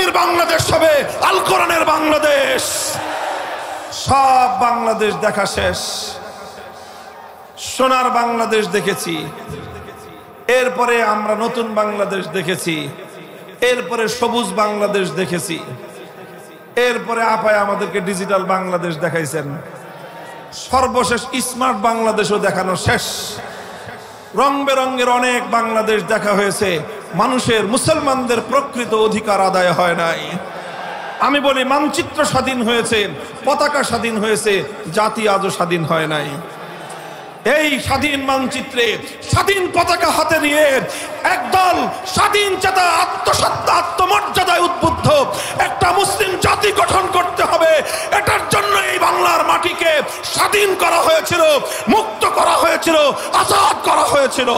জাতির বাংলাদেশ হবে আল কোরআনের বাংলাদেশ। সব বাংলাদেশ দেখা শেষ। সোনার বাংলাদেশ দেখেছি, এরপরে আমরা নতুন বাংলাদেশ দেখেছি, এরপরে সবুজ বাংলাদেশ দেখেছি, এরপরে আপায় আমাদেরকে ডিজিটাল বাংলাদেশ দেখাইছেন, সর্বশেষ স্মার্ট বাংলাদেশও দেখানো শেষ। রং বেরঙের অনেক বাংলাদেশ দেখা হয়েছে, মানুষের মুসলমানদের প্রকৃত অধিকার আদায় হয় নাই। আমি বলি মানচিত্র স্বাধীন হয়েছে, পতাকা স্বাধীন হয়েছে, জাতি আজও স্বাধীন হয় নাই। এই স্বাধীন মানচিত্রে স্বাধীন পতাকা হাতে নিয়ে একদল স্বাধীন চেতা আত্মসত্তা আত্মমর্যাদায় উদ্বুদ্ধ একটা মুসলিম জাতি গঠন করতে হবে। এটার জন্য এই বাংলার মাটিকে স্বাধীন করা হয়েছিল, মুক্ত করা হয়েছিল, আজাদ করা হয়েছিল।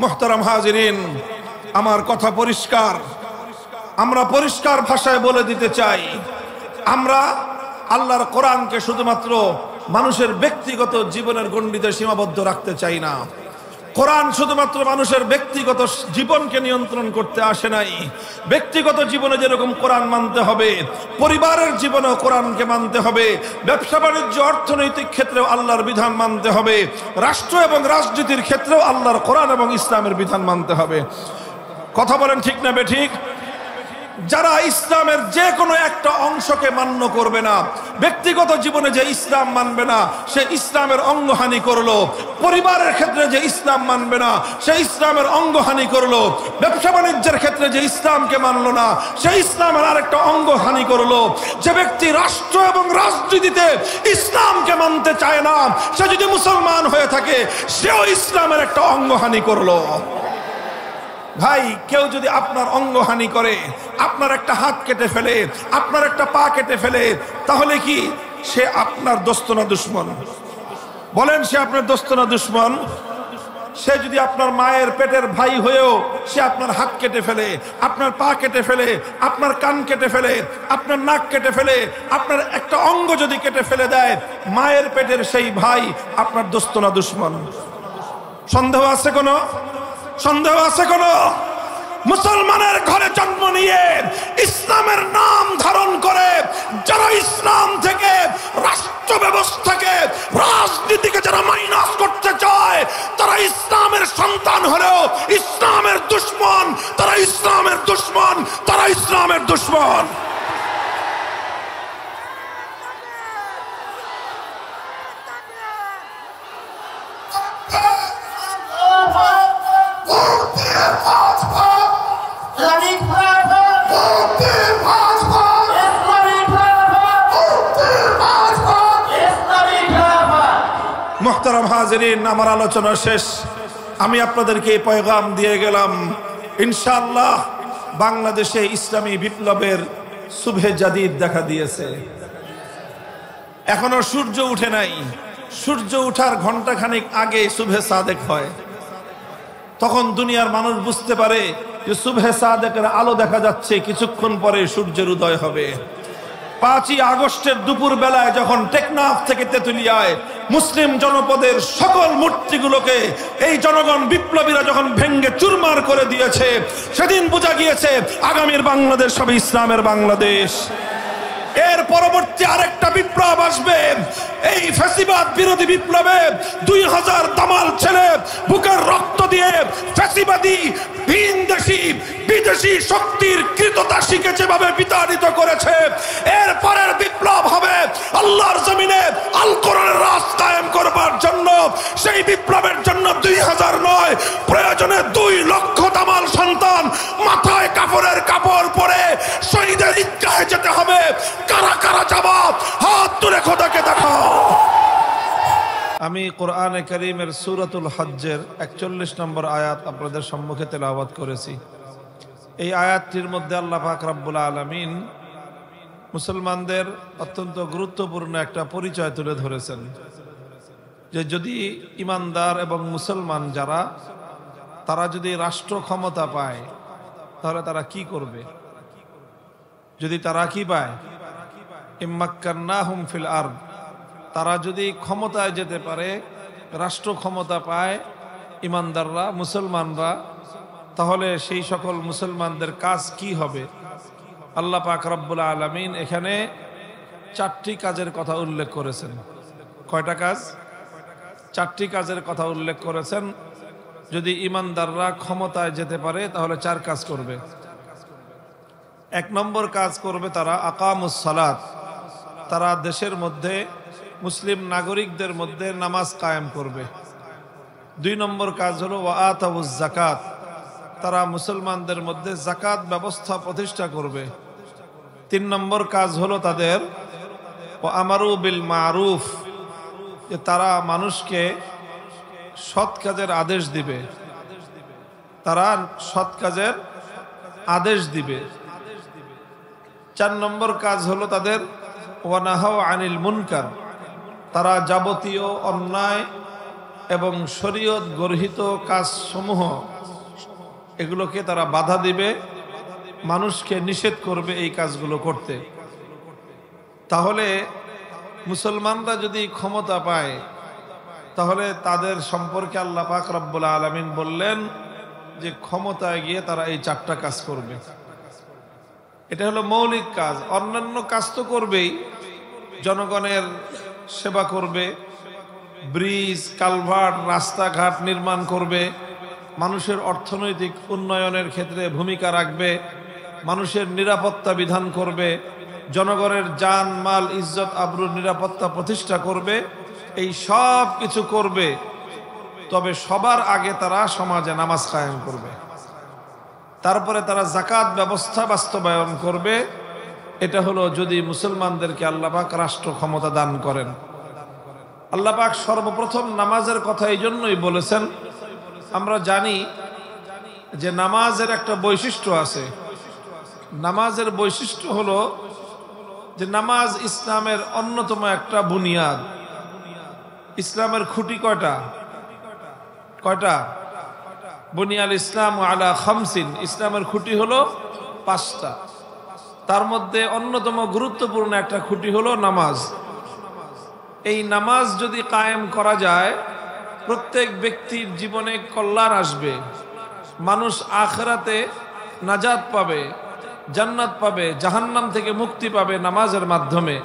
মুহতারাম হাজিরিন, আমার কথা পরিষ্কার, আমরা পরিষ্কার ভাষায় বলে দিতে চাই, আমরা আল্লাহর কোরআনকে শুধুমাত্র মানুষের ব্যক্তিগত জীবনের গণ্ডিতে সীমাবদ্ধ রাখতে চাই না। কোরআন শুধুমাত্র মানুষের ব্যক্তিগত জীবনকে নিয়ন্ত্রণ করতে আসে নাই। ব্যক্তিগত জীবনে যেরকম কোরআন মানতে হবে, পরিবারের জীবনেও কোরআনকে মানতে হবে, ব্যবসা বাণিজ্য অর্থনৈতিক ক্ষেত্রেও আল্লাহর বিধান মানতে হবে, রাষ্ট্র এবং রাজনীতির ক্ষেত্রেও আল্লাহর কোরআন এবং ইসলামের বিধান মানতে হবে। কথা বলেন ঠিক না বেঠিক? যারা ইসলামের যে কোনো একটা অংশকে মান্য করবে না, ব্যক্তিগত জীবনে যে ইসলাম মানবে না সে ইসলামের অঙ্গহানি করলো, পরিবারের ক্ষেত্রে যে ইসলাম মানবে না সে ইসলামের অঙ্গহানি করলো, ব্যবসা বাণিজ্যের ক্ষেত্রে যে ইসলামকে মানলো না সে ইসলামের আরেকটা অঙ্গহানি করলো। যে ব্যক্তি রাষ্ট্র এবং রাজনীতিতে ইসলামকে মানতে চায় না সে যদি মুসলমান হয়ে থাকে সেও ইসলামের একটা অঙ্গহানি করলো। ভাই, কেউ যদি আপনার অঙ্গহানি করে, আপনার একটা হাত কেটে ফেলে, আপনার একটা পা কেটে ফেলে, তাহলে কি সে আপনার দোস্ত না দুশমন? বলেন, সে আপনার দোস্ত না দুশমন? সে যদি আপনার মায়ের পেটের ভাই হয়েও সে আপনার হাত কেটে ফেলে, আপনার পা কেটে ফেলে, আপনার কান কেটে ফেলে, আপনার নাক কেটে ফেলে, আপনার একটা অঙ্গ যদি কেটে ফেলে দেয়, মায়ের পেটের সেই ভাই আপনার দোস্ত না দুশমন? সন্দেহ আছে কোনো? সন্দেহ আছে কোনো? মুসলমানের ঘরে জন্ম নিয়ে ইসলামের নাম ধারণ করে যারা ইসলাম থেকে রাষ্ট্র ব্যবস্থাকে রাজনীতিকে যারা মাইনাস করতে চায় তারা ইসলামের সন্তান হলেও ইসলামের দুশমন, তারা ইসলামের দুশমন, তারা ইসলামের দুশমন। মুহতারাম হাজিরিন, আমার আলোচনা শেষ। আমি আপনাদেরকে এই পয়গাম দিয়ে গেলাম, ইনশাআল্লাহ বাংলাদেশে ইসলামী বিপ্লবের সুবহে জাদিদ দেখা দিয়েছে। এখনো সূর্য উঠে নাই, সূর্য উঠার ঘন্টাখানিক আগে সুবহে সাদেক হয়। তখন দুনিয়ার মানুষ বুঝতে পারে যে সুবহে সাদেকের আলো দেখা যাচ্ছে, কিছুক্ষণ পরে সূর্যের উদয় হবে। 5ই আগস্টের দুপুর বেলায় যখন টেকনাফ থেকে তেঁতুলিয়ায় মুসলিম জনপদের সকল মূর্তিগুলোকে এই জনগণ বিপ্লবীরা যখন ভেঙ্গে চুরমার করে দিয়েছে, সেদিন বোঝা গিয়েছে আগামীর বাংলাদেশ হবে ইসলামের বাংলাদেশ। এর পরবর্তী আরেকটা বিপ্লব আসবে, এই ফ্যাসিবাদ বিরোধী বিপ্লবে 2000 দামাল ছেলে বুকের রক্ত দিয়ে ফ্যাসিবাদী ভিনদেশী বিদেশি শক্তির কৃততা শিখে যেভাবে বিতাড়িত করেছে, এর পরের বিপ্লব হবে আল্লাহর জমিনে আল কোরআনের রাজ কায়েম করবার জন্য। সেই বিপ্লবের জন্য 2000 নয়, প্রয়োজনে 2 লক্ষ দামাল সন্তান মাথায় কাপড়ের কাপড় পরে শহীদের ঈদগাহে যেতে হবে। কারা কারা জবাব হাত তুলে খোদাকে দেখাও। আমি কোরআনে কারীমের সূরাতুল হজ্জের 41 নম্বর আয়াত আপনাদের সম্মুখে তেলাওয়াত করেছি। এই আয়াতটির মধ্যে আল্লাহ পাক রব্বুল আলামিন মুসলমানদের অত্যন্ত গুরুত্বপূর্ণ একটা পরিচয় তুলে ধরেছেন, যে যদি ইমানদার এবং মুসলমান যারা তারা যদি রাষ্ট্র ক্ষমতা পায়, তাহলে তারা কি করবে? যদি তারা কি পায়, ইম্মাক্কান্নাহুম ফিল আরদ, তারা যদি ক্ষমতায় যেতে পারে, রাষ্ট্র ক্ষমতা পায় ইমানদাররা, মুসলমানরা, তাহলে সেই সকল মুসলমানদের কাজ কি হবে? আল্লাহ পাক রব্বুল আলামিন এখানে 4টি কাজের কথা উল্লেখ করেছেন। কয়টা কাজ? 4টি কাজের কথা উল্লেখ করেছেন। যদি ইমানদাররা ক্ষমতায় যেতে পারে তাহলে 4 কাজ করবে। 1 নম্বর কাজ করবে তারা আকামুস সালাত, তারা দেশের মধ্যে মুসলিম নাগরিকদের মধ্যে নামাজ কায়েম করবে। 2 নম্বর কাজ হলো ওয়া আতাউজ যাকাত, তারা মুসলমানদের মধ্যে যাকাত ব্যবস্থা প্রতিষ্ঠা করবে। 3 নম্বর কাজ হলো তাদের ওয়া আমারু বিল মারুফ, যে তারা মানুষকে সৎ কাজের আদেশ দিবে, তারা সৎ কাজের আদেশ দিবে। 4 নম্বর কাজ হলো তাদের ওয়া নাহাউ আনিল মুনকার, তারা যাবতীয় অন্যায় এবং শরীয়ত গর্হিত কাজসমূহ এগুলোকে তারা বাধা দিবে, মানুষকে নিষেধ করবে এই কাজগুলো করতে। তাহলে মুসলমানরা যদি ক্ষমতা পায় তাহলে তাদের সম্পর্কে আল্লাহ পাক রব্বুল আলামিন বললেন যে ক্ষমতায় গিয়ে তারা এই 4টা কাজ করবে। এটা হলো মৌলিক কাজ। অন্যান্য কাজ তো করবেই, জনগণের সেবা করবে, ব্রিজ, কালভার্ট, রাস্তাঘাট নির্মাণ করবে, মানুষের অর্থনৈতিক উন্নয়নের ক্ষেত্রে ভূমিকা রাখবে, মানুষের নিরাপত্তা বিধান করবে, জনগণের জান মাল ইজ্জত আবরুর নিরাপত্তা প্রতিষ্ঠা করবে, এই সব কিছু করবে। তবে সবার আগে তারা সমাজে নামাজ কায়েম করবে, তারপরে তারা যাকাত ব্যবস্থা বাস্তবায়ন করবে। এটা হলো যদি মুসলমানদেরকে আল্লাহ পাক রাষ্ট্র ক্ষমতা দান করেন। আল্লাহ পাক সর্বপ্রথম নামাজের কথা এই জন্যই বলেছেন। আমরা জানি যে নামাজের একটা বৈশিষ্ট্য আছে। নামাজের বৈশিষ্ট্য হলো যে নামাজ ইসলামের অন্যতম একটা বুনিয়াদ। ইসলামের খুঁটি কয়টা? বুনিয়াল ইসলাম আলা খামসিন, ইসলামের খুঁটি হলো 5টা। তার মধ্যে অন্যতম গুরুত্বপূর্ণ একটা খুঁটি হলো নামাজ। এই নামাজ যদি কায়েম করা যায়, প্রত্যেক ব্যক্তির জীবনে কল্যাণ আসবে, মানুষ আখিরাতে নাজাত পাবে, জান্নাত পাবে, জাহান্নাম থেকে মুক্তি পাবে নামাজের মাধ্যমে।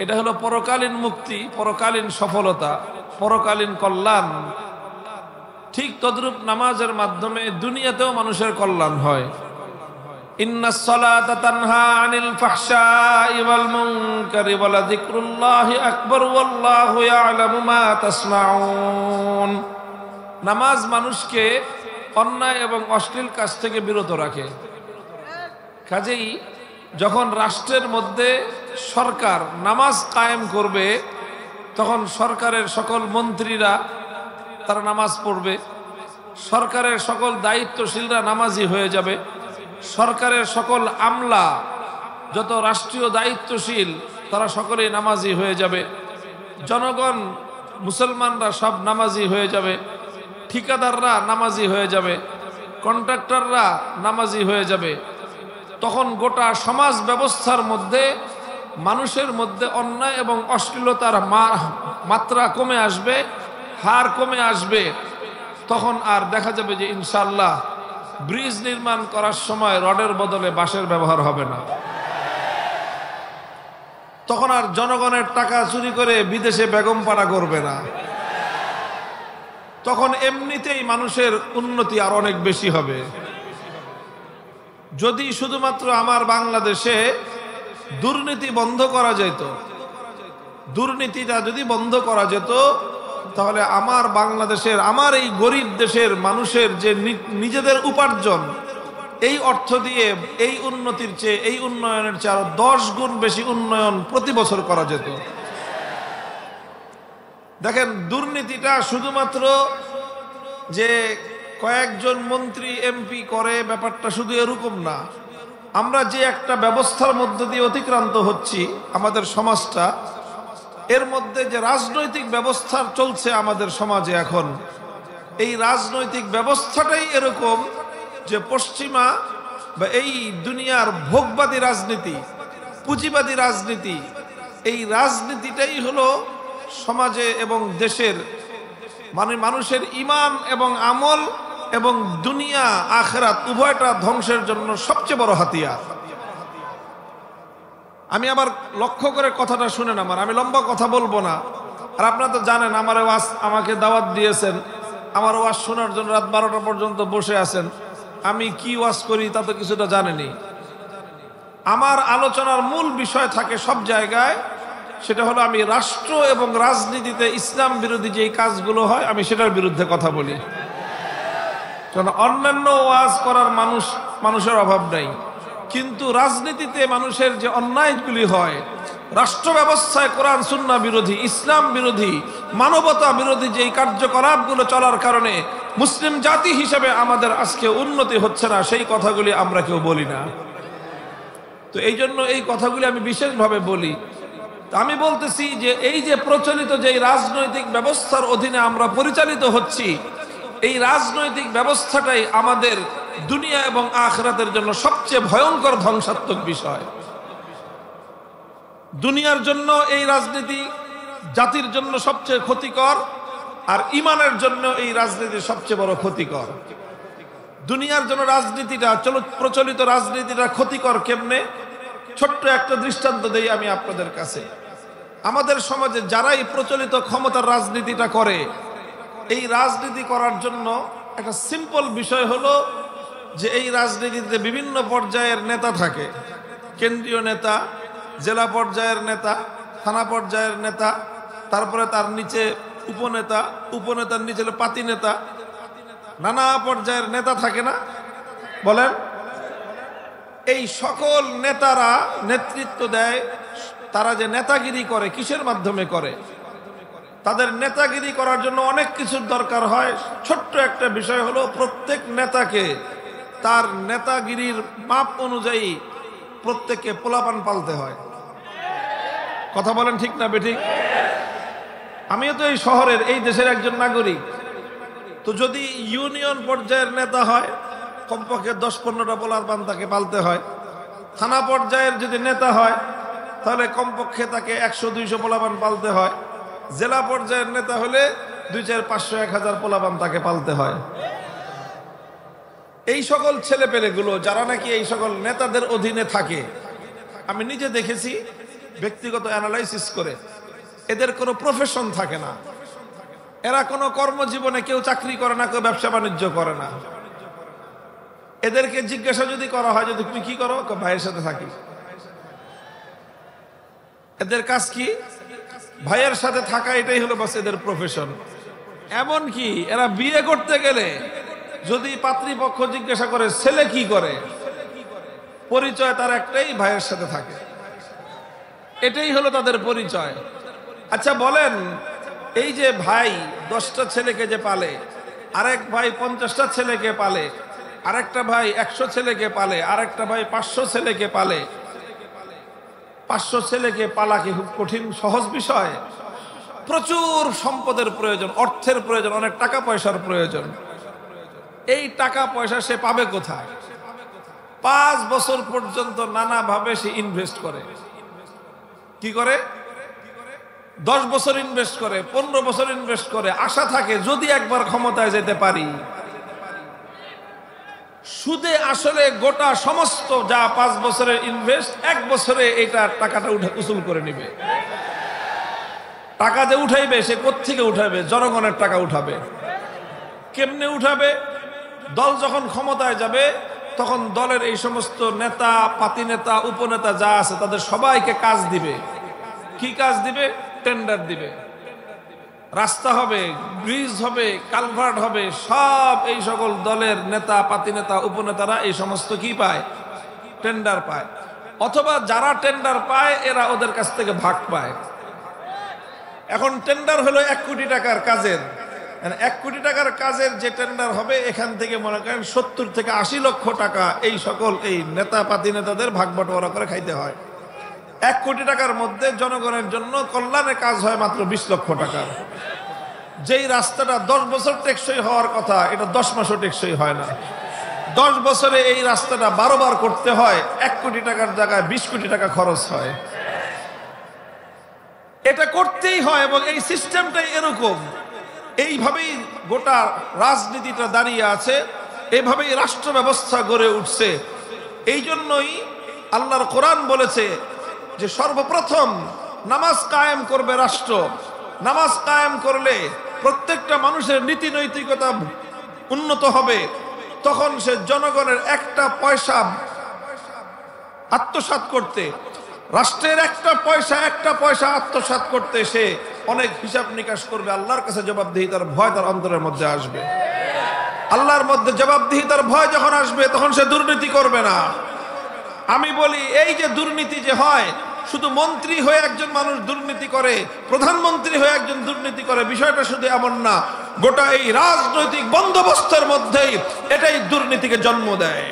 এটা হলো পরকালীন মুক্তি, পরকালীন সফলতা, পরকালীন কল্যাণ। ঠিক তদ্রূপ নামাজের মাধ্যমে দুনিয়াতেও মানুষের কল্যাণ হয়। ইন্নাস সালাতা তানহা আনিল ফাহশাই ওয়াল মুনকারি ওয়া লাযিকরুল্লাহি আকবার ওয়াল্লাহু ইয়ালামু মা তাসমাউন। নামাজ মানুষকে অন্যায় এবং অশ্লীল কাজ থেকে বিরত রাখে। কাজেই যখন রাষ্ট্রের মধ্যে সরকার নামাজ কায়েম করবে, তখন সরকারের সকল মন্ত্রীরা তারা নামাজ পড়বে, সরকারের সকল দায়িত্বশীলরা নামাজি হয়ে যাবে, সরকারের সকল আমলা, যত রাষ্ট্রীয় দায়িত্বশীল তারা সকলেই নামাজি হয়ে যাবে, জনগণ মুসলমানরা সব নামাজি হয়ে যাবে, ঠিকাদাররা নামাজি হয়ে যাবে, কন্ট্রাক্টররা নামাজি হয়ে যাবে। তখন গোটা সমাজ ব্যবস্থার মধ্যে মানুষের মধ্যে অন্যায় এবং অশ্লীলতার মাত্রা কমে আসবে, হার কমে আসবে। তখন আর দেখা যাবে যে ইনশাআল্লাহ ব্রিজ নির্মাণ করার সময় রডের বদলে বাঁশের ব্যবহার হবে না। তখন আর জনগণের টাকা চুরি করে বিদেশে বেগমপাড়া করবে না। তখন এমনিতেই মানুষের উন্নতি আর অনেক বেশি হবে। যদি শুধুমাত্র আমার বাংলাদেশে দুর্নীতি বন্ধ করা যেত, দুর্নীতিটা যদি বন্ধ করা যেত, তাহলে আমার বাংলাদেশের, আমার এই গরিব দেশের মানুষের যে নিজেদের উপার্জন, এই অর্থ দিয়ে এই উন্নতির চেয়ে, এই উন্নয়নের চেয়ে আরো 10 গুণ বেশি উন্নয়ন প্রতি বছর করা যেত। দেখেন, দুর্নীতিটা শুধুমাত্র যে কয়েকজন মন্ত্রী এমপি করে, ব্যাপারটা শুধু এরকম না। আমরা যে একটা ব্যবস্থার মধ্য দিয়ে অতিক্রান্ত হচ্ছি, আমাদের সমাজটা, এর মধ্যে যে রাজনৈতিক ব্যবস্থা চলছে আমাদের সমাজে এখন, এই রাজনৈতিক ব্যবস্থাটাই এরকম যে পশ্চিমা বা এই দুনিয়ার ভোগবাদী রাজনীতি, পুঁজিবাদী রাজনীতি, এই রাজনীতিটাই হলো সমাজে এবং দেশের মানে মানুষের ঈমান এবং আমল এবং দুনিয়া আখিরাত উভয়টা ধ্বংসের জন্য সবচেয়ে বড় হাতিয়ার। আমি আবার লক্ষ্য করে কথাটা শুনেন আমার, আমি লম্বা কথা বলবো না। আর আপনারা তো জানেন আমার ওয়াজ, আমাকে দাওয়াত দিয়েছেন, আমার ওয়াজ শোনার জন্য রাত 12টা পর্যন্ত বসে আছেন। আমি কি ওয়াজ করি তা তো কিছুটা জানেনি। আমার আলোচনার মূল বিষয় থাকে সব জায়গায়, সেটা হলো আমি রাষ্ট্র এবং রাজনীতিতে ইসলাম বিরোধী যেই কাজগুলো হয় আমি সেটার বিরুদ্ধে কথা বলি। কারণ অন্যান্য ওয়াজ করার মানুষের অভাব নাই, কিন্তু রাজনীতিতে মানুষের যে অন্যায়গুলি হয়, রাষ্ট্র ব্যবস্থায় কোরআন সুন্নাহ বিরোধী, ইসলাম বিরোধী, মানবতা বিরোধী যেই কার্যকলাপগুলো চলার কারণে মুসলিম জাতি হিসেবে আমাদের আজকে উন্নতি হচ্ছে না, সেই কথাগুলি আমরা কেউ বলি না। তো এই জন্য এই কথাগুলি আমি বিশেষভাবে বলি। আমি বলতেছি যে এই যে প্রচলিত যে রাজনৈতিক ব্যবস্থার অধীনে আমরা পরিচালিত হচ্ছি, এই রাজনৈতিক ব্যবস্থাটাই আমাদের দুনিয়া এবং আখিরাতের জন্য সবচেয়ে ভয়ঙ্কর ধ্বংসাত্মক বিষয়। দুনিয়ার জন্য এই রাজনীতি জাতির জন্য সবচেয়ে ক্ষতিকর, আর ঈমানের জন্য এই রাজনীতি সবচেয়ে বড় ক্ষতিকর। দুনিয়ার জন্য রাজনীতিটা প্রচলিত রাজনীতিটা ক্ষতিকর কেমনে, ছোট্ট একটা দৃষ্টান্ত দেই আমি আপনাদের কাছে। আমাদের সমাজে যারাই প্রচলিত ক্ষমতার রাজনীতিটা করে, এই রাজনীতি করার জন্য একটা সিম্পল বিষয় হলো যে এই রাজনীতিতে বিভিন্ন পর্যায়ের নেতা থাকে। কেন্দ্রীয় নেতা, জেলা পর্যায়ের নেতা, থানা পর্যায়ের নেতা, তারপরে তার নিচে উপনেতা, উপনেতার নিচে হলো পাতি নেতা, নানা পর্যায়ের নেতা থাকে না বলেন। এই সকল নেতারা নেতৃত্ব দেয়, তারা যে নেতাগিরি করে কিসের মাধ্যমে করে? তাদের নেতাগিরি করার জন্য অনেক কিছুর দরকার হয়। ছোট্ট একটা বিষয় হলো প্রত্যেক নেতাকে তার নেতাগিরির মাপ অনুযায়ী প্রত্যেককে পোলাপান পালতে হয়। কথা বলেন ঠিক না বেঠিক? আমিও তো এই শহরের, এই দেশের একজন নাগরিক। তো যদি ইউনিয়ন পর্যায়ের নেতা হয়, কমপক্ষে 10-15টা পোলাপান তাকে পালতে হয়। থানা পর্যায়ের যদি নেতা হয় তাহলে কমপক্ষে তাকে 100-200 পোলাপান পালতে হয়। জেলা পর্যায়ের নেতা হলে 200-500-1000 পোলাপান তাকে পালতে হয়। এই সকল ছেলেপেলেগুলো যারা নাকি এই সকল নেতাদের অধীনে থাকে, আমি নিজে দেখেছি ব্যক্তিগত অ্যানালাইসিস করে, এদের কোনো প্রফেশন থাকে না। এরা কোনো কর্মজীবনে কেউ চাকরি করে না, কেউ ব্যবসা বাণিজ্য করে না। এদেরকে জিজ্ঞাসা যদি করা হয় যে তুমি কি করো, ভাইয়ের সাথে থাকি। এদের কাজ কি? ভাইয়ের সাথে থাকা, এটাই হলো বাস এদের প্রফেশন। এমন কি এরা বিয়ে করতে গেলে যদি পাত্রীপক্ষ জিজ্ঞাসা করে ছেলে কি করে, পরিচয় তার একটাই, ভাইয়ের সাথে থাকে। এটাই হলো তাদের পরিচয়। আচ্ছা বলেন, এই যে ভাই 10টা ছেলেকে যে পালে, আরেক ভাই 50টা ছেলেকে পালে, আরেকটা ভাই 100 ছেলেকে পালে, আরেকটা ভাই 500 ছেলেকে পালে, 500 ছেলেকে পালা কি খুব কঠিন সহজ বিষয়? প্রচুর সম্পদের প্রয়োজন, অর্থের প্রয়োজন, অনেক টাকা পয়সার প্রয়োজন। এই টাকা পয়সা সে পাবে কোথায়? 5 বছর পর্যন্ত নানাভাবে সে ইনভেস্ট করে। কি করে? 10 বছর ইনভেস্ট করে, 15 বছর ইনভেস্ট করে, আশা থাকে যদি একবার ক্ষমতায় যেতে পারি। সুদে আসলে গোটা সমস্ত যা 5 বছরের ইনভেস্ট, 1 বছরে এটা টাকাটা উসুল করে নিবে। টাকা যে উঠাইবে সে কোত্থেকে উঠাবে? জনগণের টাকা উঠাবে। কেমনে উঠাবে? দল যখন ক্ষমতায় যাবে তখন দলের এই সমস্ত নেতা, পাতি নেতা, উপনেতা যা আছে তাদের সবাইকে কাজ দিবে। কি কাজ দিবে? টেন্ডার দিবে। রাস্তা হবে, ব্রিজ হবে, কালভার্ট হবে, সব এই সকল দলের নেতা, পাতি নেতা, উপনেতারা এই সমস্ত কি পায়? টেন্ডার পায়। অথবা যারা টেন্ডার পায় এরা ওদের কাছ থেকে ভাগ পায়। এখন টেন্ডার হলো 1 কোটি টাকার কাজের। 1 কোটি টাকার কাজের যে টেন্ডার হবে, এখান থেকে মনে করেন 70 থেকে 80 লক্ষ টাকা এই সকল এই নেতা, পাতি নেতাদের ভাগ বটোয়ারা করে খাইতে হয়। 1 কোটি টাকার মধ্যে জনগণের জন্য কল্যাণের কাজ হয় মাত্র 20 লক্ষ টাকার। যেই রাস্তাটা 10 বছর টেকসই হওয়ার কথা, এটা 10 মাসও টেকসই হয় না। 10 বছরে এই রাস্তাটা 12 বার করতে হয়, 1 কোটি টাকার জায়গায় 20 কোটি টাকা খরচ হয়। এটা করতেই হয় এবং এই সিস্টেমটাই এরকম। এইভাবেই গোটা রাজনীতিটা দাঁড়িয়ে আছে, এইভাবেই রাষ্ট্র ব্যবস্থা গড়ে উঠছে। এই জন্যই আল্লাহর কোরআন বলেছে যে সর্বপ্রথম নামাজ কায়েম করবে রাষ্ট্র। নামাজ কায়েম করলে প্রত্যেকটা মানুষের নীতি নৈতিকতা উন্নত হবে। তখন সে জনগণের একটা পয়সা আত্মসাৎ করতে, রাষ্ট্রের একটা পয়সা আত্মসাৎ করতে সে অনেক হিসাব নিকাশ করবে। আল্লাহর কাছে জবাবদিহিতার ভয় তার অন্তরের মধ্যে আসবে। আল্লাহর মধ্যে জবাবদিহিতার ভয় যখন আসবে তখন সে দুর্নীতি করবে না। আমি বলি, এই যে দুর্নীতি যে হয়, শুধু মন্ত্রী হয়ে একজন মানুষ দুর্নীতি করে, প্রধানমন্ত্রী হয়ে একজন দুর্নীতি করে, বিষয়টা শুধু এমন না। গোটা এই রাজনৈতিক বন্দোবস্তের মধ্যেই এটাই দুর্নীতিকে জন্ম দেয়।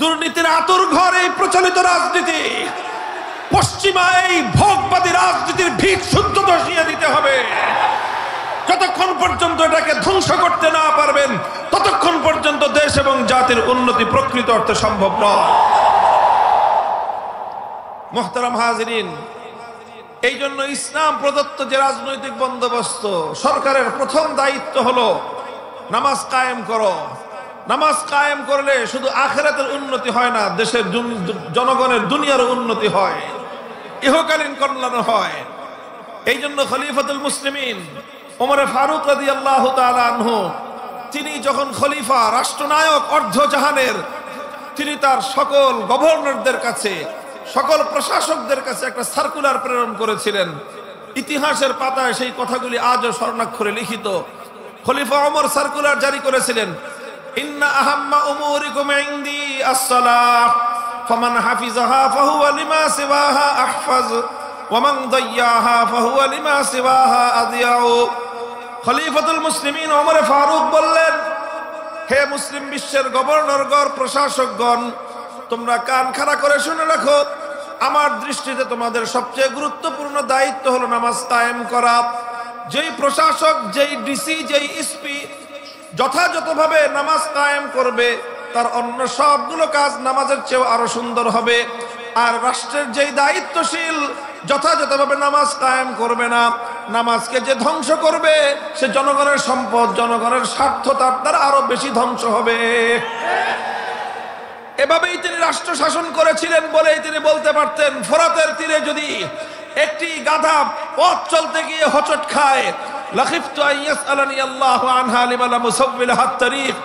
দুর্নীতির আতুর ঘর এই প্রচলিত রাজনীতি। পশ্চিমা এই ভোগবাদী রাজনীতির ভিত শুদ্ধ ধসিয়ে দিতে হবে। যতক্ষণ পর্যন্ত এটাকে ধ্বংস করতে না পারবেন, ততক্ষণ পর্যন্ত দেশ এবং জাতির উন্নতি প্রকৃত অর্থে সম্ভব নয়। মুহতারাম হাজিরিন, এই জন্য ইসলাম প্রদত্ত যে রাজনৈতিক বন্দোবস্ত, সরকারের প্রথম দায়িত্ব হলো নামাজ কায়েম করো। নামাজ কায়েম করলে শুধু আখিরাতের উন্নতি হয় না, দেশের জনগণের দুনিয়ার উন্নতি হয়, ইহকালীন কল্যাণ হয়। এই জন্য খলিফাতুল মুসলিমিন ওমর ফারুক রাদিয়াল্লাহু তাআলা আনহু, তিনি যখন খলিফা, রাষ্ট্রনায়ক অর্ধজাহানের, তিনি তার সকল গভর্নরদের কাছে, সকল প্রশাসকদের কাছে একটা সার্কুলার প্রেরণ করেছিলেন। ইতিহাসের পাতায় সেই কথাগুলি আজও স্বর্ণাক্ষরে লিখিত। খলিফা ওমর সার্কুলার জারি করেছিলেন, ইন্না আহাম্মা উমুরিকুম ইনদি আস-সালাহ ফামান হাফিজাহা ফাহুয়া লিমা সিওয়াহা আহফাজ ওয়া মান দাইয়াহা ফাহুয়া লিমা সিওয়াহা আদিয়াউ। খলিফাতুল মুসলিমিন ওমর ফারুক বললেন, হে মুসলিম বিশ্বের গভর্নরগণ, প্রশাসকগণ, তোমরা কান খাড়া করে শুনে রাখো। আমার দৃষ্টিতে তোমাদের সবচেয়ে গুরুত্বপূর্ণ দায়িত্ব হলো নামাজ কায়েম করা। যেই প্রশাসক, যেই ডিসি, যেই এসপি যথাযথভাবে নামাজ কায়েম করবে, তার অন্য সবগুলো কাজ নামাজের চেয়েও আরো সুন্দর হবে। আর রাষ্ট্রের যেই দায়িত্বশীল যথাযথভাবে নামাজ কায়েম করবে না, নামাজকে যে ধ্বংস করবে, সে জনগণের সম্পদ, জনগণের স্বার্থ তার দ্বারা আরো বেশি ধ্বংস হবে। এভাবেই তিনি রাষ্ট্র শাসন করেছিলেন বলেই তিনি বলতে পারতেন, ফোরাতের তীরে যদি একটি গাধা পথ চলতে গিয়ে হোঁচট খায়, লাখিফতু আইয়াসআলানি আল্লাহু আনহা লিমা লাম উসাব্বিলহা আত-তারিক,